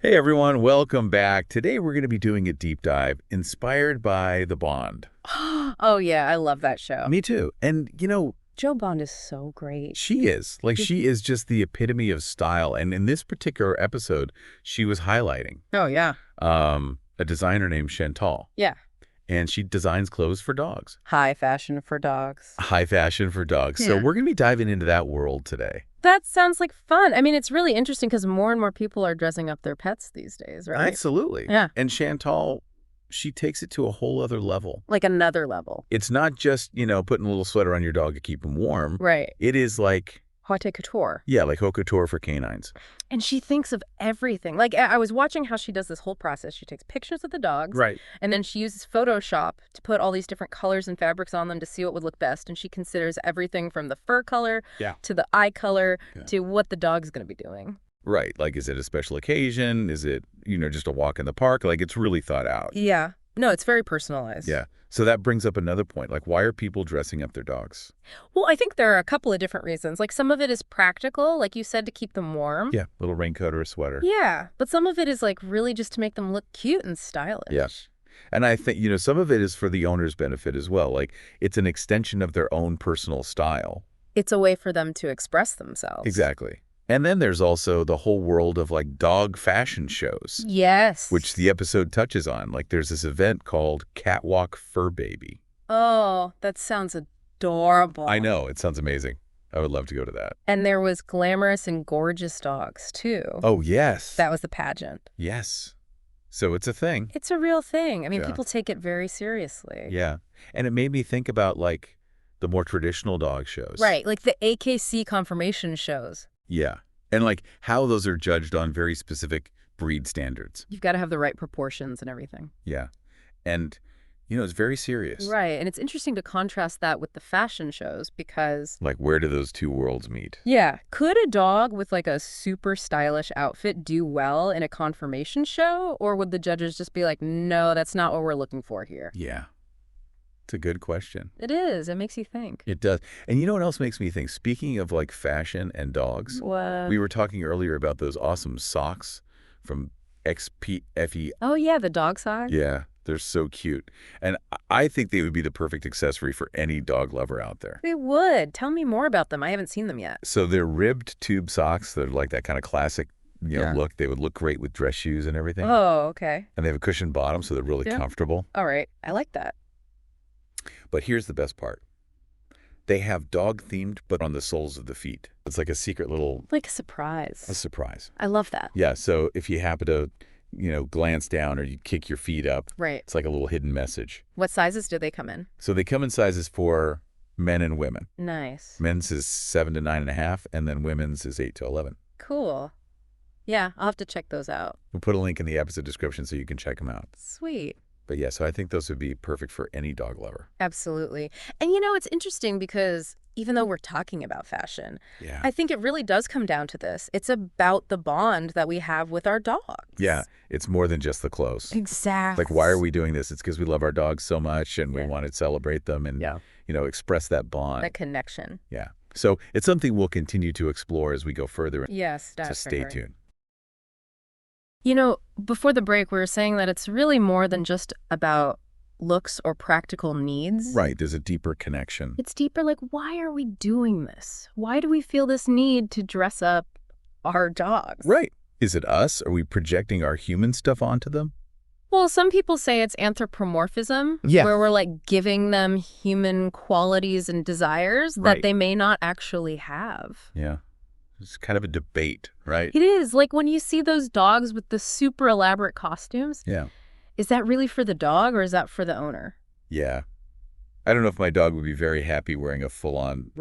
Hey everyone, welcome back. Today we're going to be doing a deep dive inspired by The Bond. Oh, yeah, I love that show. Me too. And, Joe Bond is so great. she is. He's- She is just the epitome of style. And in this particular episode, she was highlighting Oh, yeah. a designer named Shantell. Yeah. And she designs clothes for dogs. High fashion for dogs. High fashion for dogs. So Yeah. we're going to be diving into that world today. That sounds like fun. I mean, it's really interesting because more and more people are dressing up their pets these days, right? Absolutely. Yeah. And Shantell, she takes it to a whole other level. Like another level. It's not just, putting a little sweater on your dog to keep him warm. Right. It is like, Haute couture. yeah, like haute couture for canines. And she thinks of everything. Like, I was watching how she does this whole process. She takes pictures of the dogs. Right. And then she uses Photoshop to put all these different colors and fabrics on them to see what would look best. And she considers everything from the fur color to the eye color to what the dog's going to be doing. Right. Like, is it a special occasion? Is it, just a walk in the park? Like, it's really thought out. Yeah. No, it's very personalized. Yeah. So that brings up another point. Like, why are people dressing up their dogs? Well, I think there are a couple of different reasons. Like, some of it is practical, like you said, to keep them warm. Yeah. Little raincoat or a sweater. Yeah. But some of it is, like, really just to make them look cute and stylish. Yeah. And I think, some of it is for the owner's benefit as well. Like, it's an extension of their own personal style. It's a way for them to express themselves. Exactly. And then there's also the whole world of, like, dog fashion shows. Yes. Which the episode touches on. Like, there's this event called Catwalk Fur Baby. Oh, that sounds adorable. I know. It sounds amazing. I would love to go to that. And there was glamorous and gorgeous dogs, too. Oh, yes. That was the pageant. Yes. So it's a thing. It's a real thing. I mean, Yeah. people take it very seriously. Yeah. And it made me think about, like, the more traditional dog shows. Right, like the AKC confirmation shows. Yeah. And, like, how those are judged on very specific breed standards. You've got to have the right proportions and everything. Yeah. And, it's very serious. Right, and it's interesting to contrast that with the fashion shows because... Like, where do those two worlds meet? Yeah, could a dog with, like, a super stylish outfit do well in a confirmation show? Or would the judges just be like, no, that's not what we're looking for here? Yeah. It's a good question. It is. It makes you think. It does. And you know what else makes me think? Speaking of, like, fashion and dogs, What? we were talking earlier about those awesome socks from xpfe. Oh, yeah, the dog socks? Yeah, they're so cute. And I think they would be the perfect accessory for any dog lover out there. They would. Tell me more about them. I haven't seen them yet. So they're ribbed tube socks. They're like that kind of classic, look. They would look great with dress shoes and everything. Oh, okay. And they have a cushioned bottom, so they're really comfortable. All right. I like that. But here's the best part. They have dog-themed, but on the soles of the feet. It's like a secret little... Like a surprise. A surprise. I love that. Yeah, so if you happen to, glance down or you kick your feet up, Right. it's like a little hidden message. What sizes do they come in? So they come in sizes for men and women. Nice. Men's is 7 to 9.5, and then women's is 8 to 11. Cool. Yeah, I'll have to check those out. We'll put a link in the episode description so you can check them out. Sweet. But yeah, so I think those would be perfect for any dog lover. Absolutely. And it's interesting because even though we're talking about fashion, Yeah. I think it really does come down to this. It's about the bond that we have with our dogs. Yeah, it's more than just the clothes. Exactly. Like, why are we doing this? It's because we love our dogs so much and we want to celebrate them and, express that bond. That connection. Yeah. So it's something we'll continue to explore as we go further. Yes, So definitely. stay tuned. Before the break, we were saying that it's really more than just about looks or practical needs. Right. There's a deeper connection. It's deeper, like, why are we doing this? Why do we feel this need to dress up our dogs? Right. Is it us? Are we projecting our human stuff onto them? Well, some people say it's anthropomorphism, where we're, like, giving them human qualities and desires that they may not actually have. Yeah. It's kind of a debate, right? It is. Like, when you see those dogs with the super elaborate costumes, Yeah. is that really for the dog or is that for the owner? Yeah. I don't know if my dog would be very happy wearing a full-on,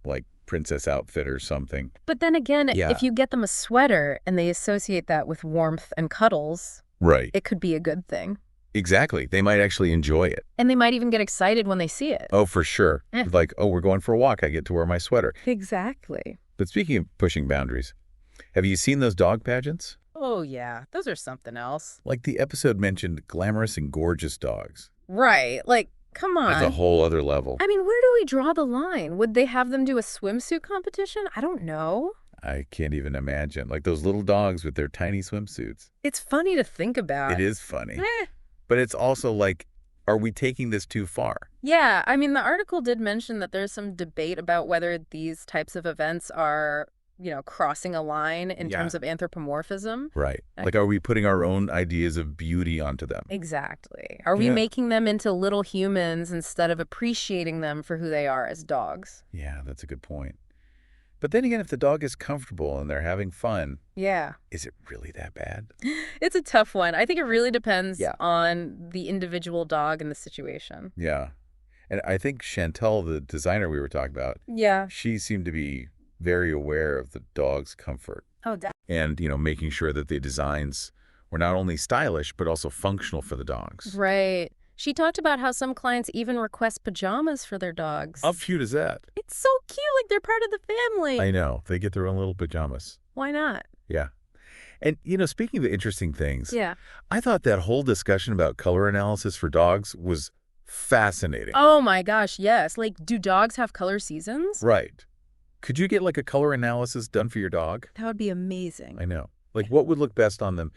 like, princess outfit or something. But then again, if you get them a sweater and they associate that with warmth and cuddles, Right. it could be a good thing. Exactly. They might actually enjoy it. And they might even get excited when they see it. Oh, for sure. Like, oh, we're going for a walk. I get to wear my sweater. Exactly. But speaking of pushing boundaries, have you seen those dog pageants? Oh, yeah. Those are something else. Like the episode mentioned glamorous and gorgeous dogs. Right. Like, come on. That's a whole other level. I mean, where do we draw the line? Would they have them do a swimsuit competition? I don't know. I can't even imagine. Like those little dogs with their tiny swimsuits. It's funny to think about. It is funny. Eh. But it's also like, are we taking this too far? Yeah, I mean, the article did mention that there's some debate about whether these types of events are, crossing a line in terms of anthropomorphism. Right. Like, are we putting our own ideas of beauty onto them? Exactly. Are we making them into little humans instead of appreciating them for who they are as dogs? Yeah, that's a good point. But then again, if the dog is comfortable and they're having fun, is it really that bad? It's a tough one. I think it really depends on the individual dog and the situation. Yeah. And I think Shantell, the designer we were talking about, she seemed to be very aware of the dog's comfort. Oh, and, making sure that the designs were not only stylish, but also functional for the dogs. Right. She talked about how some clients even request pajamas for their dogs. How cute is that? It's so cute, like they're part of the family. I know. They get their own little pajamas. Why not? Yeah. And, speaking of interesting things, Yeah. I thought that whole discussion about color analysis for dogs was fascinating. Oh my gosh, yes. Like, do dogs have color seasons? Right. Could you get like a color analysis done for your dog? That would be amazing. I know. Like what would look best on them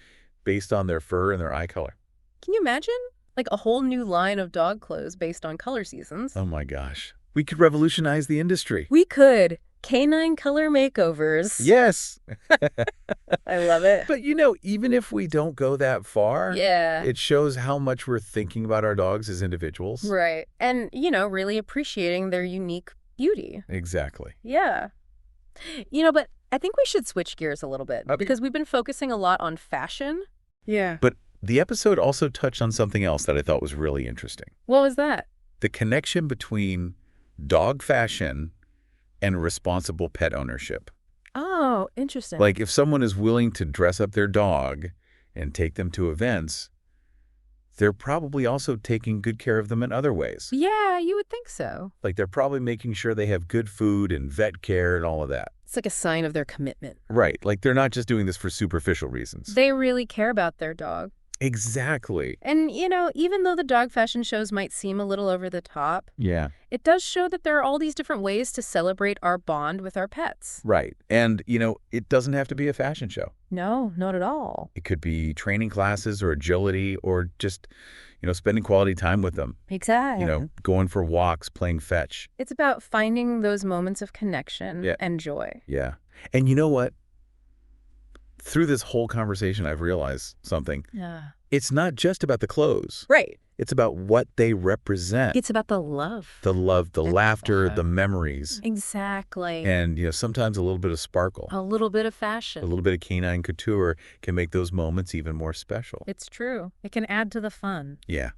based on their fur and their eye color? Can you imagine? Like a whole new line of dog clothes based on color seasons. Oh my gosh. We could revolutionize the industry. We could. Canine color makeovers. Yes. I love it. But even if we don't go that far, it shows how much we're thinking about our dogs as individuals. Right. And, really appreciating their unique beauty. Exactly. Yeah. But I think we should switch gears a little bit because we've been focusing a lot on fashion. Yeah. But the episode also touched on something else that I thought was really interesting. What was that? The connection between dog fashion and responsible pet ownership. Oh, interesting. Like if someone is willing to dress up their dog and take them to events, they're probably also taking good care of them in other ways. Yeah, you would think so. Like they're probably making sure they have good food and vet care and all of that. It's like a sign of their commitment. Right. Like they're not just doing this for superficial reasons. They really care about their dog. Exactly. And, even though the dog fashion shows might seem a little over the top, it does show that there are all these different ways to celebrate our bond with our pets. Right. And, it doesn't have to be a fashion show. No, not at all. It could be training classes or agility or just, spending quality time with them. Exactly. Going for walks, playing fetch. It's about finding those moments of connection and joy. Yeah. And you know what? Through this whole conversation, I've realized something. Yeah. It's not just about the clothes. Right. It's about what they represent. It's about the love. The love, the laughter, the memories. Exactly. And, sometimes a little bit of sparkle. A little bit of fashion. A little bit of canine couture can make those moments even more special. It's true. It can add to the fun. Yeah.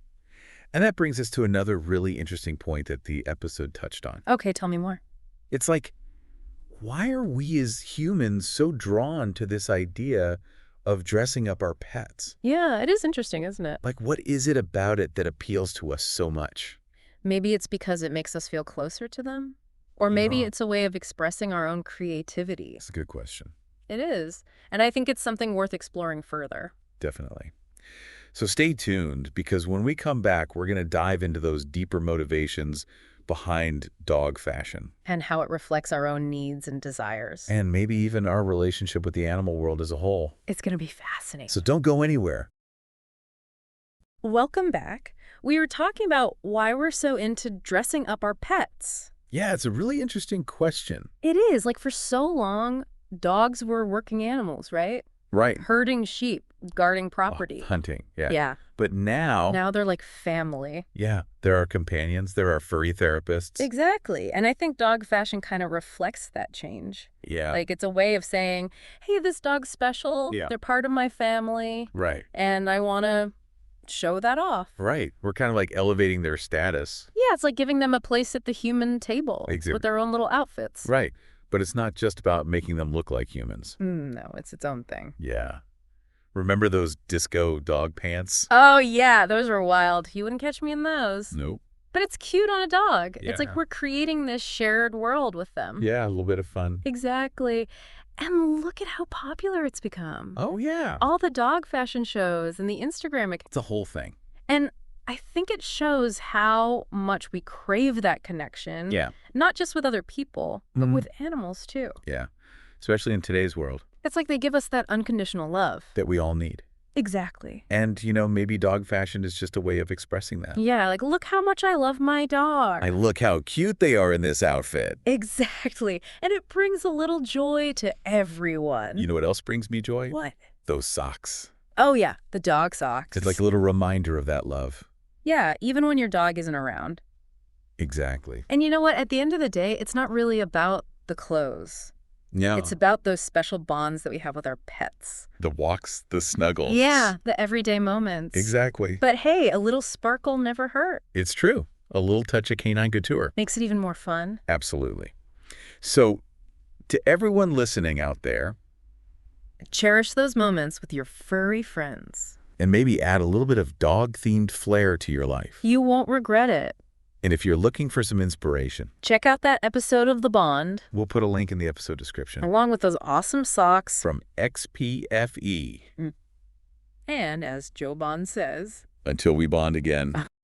And that brings us to another really interesting point that the episode touched on. Okay, tell me more. It's like, why are we as humans so drawn to this idea of dressing up our pets? Yeah, it is interesting, isn't it? Like, what is it about it that appeals to us so much? Maybe it's because it makes us feel closer to them. Or maybe it's a way of expressing our own creativity. That's a good question. It is. And I think it's something worth exploring further. Definitely. So stay tuned, because when we come back, we're going to dive into those deeper motivations behind dog fashion. And how it reflects our own needs and desires. And maybe even our relationship with the animal world as a whole. It's going to be fascinating. So don't go anywhere. Welcome back. We were talking about why we're so into dressing up our pets. Yeah, it's a really interesting question. It is. Like, for so long, dogs were working animals, right? Right. Herding sheep, guarding property. Hunting, yeah. Yeah. But now they're like family. Yeah, there are companions, there are furry therapists. Exactly. And I think dog fashion kind of reflects that change. Yeah. Like, it's a way of saying, hey, this dog's special. Yeah. They're part of my family. Right. And I want to show that off. Right. We're kind of like elevating their status. Yeah, it's like giving them a place at the human table Exactly. with their own little outfits. Right. But it's not just about making them look like humans. No, it's its own thing. Yeah. Remember those disco dog pants? Oh, yeah, those were wild. You wouldn't catch me in those. Nope. But it's cute on a dog. Yeah. It's like we're creating this shared world with them. Yeah, a little bit of fun. Exactly. And look at how popular it's become. Oh, yeah. All the dog fashion shows and the Instagram accounts. It's a whole thing. And I think it shows how much we crave that connection. Yeah. Not just with other people, but with animals too. Yeah. especially in today's world, It's like they give us that unconditional love. that we all need. Exactly. And, maybe dog fashion is just a way of expressing that. Yeah, like, look how much I love my dog. Look how cute they are in this outfit. Exactly. And it brings a little joy to everyone. You know what else brings me joy? What? Those socks. Oh, yeah, the dog socks. It's like a little reminder of that love. Yeah, even when your dog isn't around. Exactly. And you know what? At the end of the day, it's not really about the clothes. Yeah. It's about those special bonds that we have with our pets. The walks, the snuggles. Yeah, the everyday moments. Exactly. But hey, a little sparkle never hurt. It's true. A little touch of canine couture. Makes it even more fun. Absolutely. So, to everyone listening out there, Cherish those moments with your furry friends. and maybe add a little bit of dog-themed flair to your life. You won't regret it. And if you're looking for some inspiration, Check out that episode of The Bond, we'll put a link in the episode description. along with those awesome socks. From XPFE. And as Joe Bond says, Until we bond again.